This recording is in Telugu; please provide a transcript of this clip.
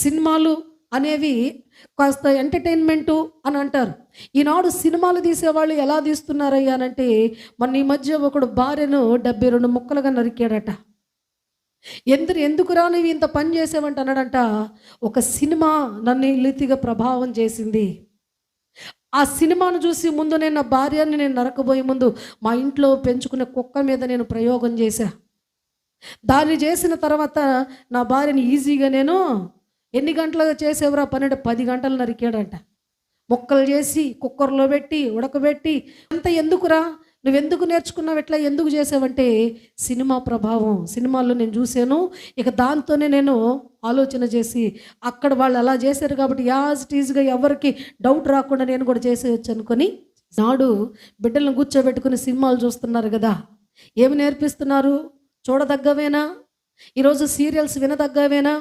సినిమాలు అనేవి కాస్త ఎంటర్టైన్మెంటు అని అంటారు. ఈనాడు సినిమాలు తీసేవాళ్ళు ఎలా తీస్తున్నారయ్యా అనంటే, మొన్న ఈ మధ్య ఒకడు భార్యను 72 ముక్కలుగా నరికాడట. ఎందుకురా నువ్వు ఇంత పని చేసావంట అన్నాడంట. ఒక సినిమా నన్ను ఈ రీతిగా ప్రభావం చేసింది. ఆ సినిమాను చూసి ముందు నేను నా భార్యని నేను నరకబోయే ముందు మా ఇంట్లో పెంచుకునే కుక్క మీద నేను ప్రయోగం చేశా. దాన్ని చేసిన తర్వాత నా భార్యని ఈజీగా నేను ఎన్ని గంటలుగా చేసేవరా పని అంటే 10 గంటలు నరికాడంట. ముక్కలు చేసి కుక్కర్లో పెట్టి ఉడకబెట్టి అంత ఎందుకురా నువ్వెందుకు నేర్చుకున్నావు ఎట్లా ఎందుకు చేసావంటే సినిమా ప్రభావం. సినిమాల్లో నేను చూశాను. ఇక దాంతోనే నేను ఆలోచన చేసి అక్కడ వాళ్ళు అలా చేశారు కాబట్టి యాజ్ టీజ్గా ఎవరికి డౌట్ రాకుండా నేను కూడా చేసేయచ్చు అనుకొని నాడు బిడ్డలను కూర్చోబెట్టుకుని సినిమాలు చూస్తున్నారు కదా. ఏమి నేర్పిస్తున్నారు? చూడదగ్గవేనా? ఈరోజు సీరియల్స్ వినదగ్గవేనా?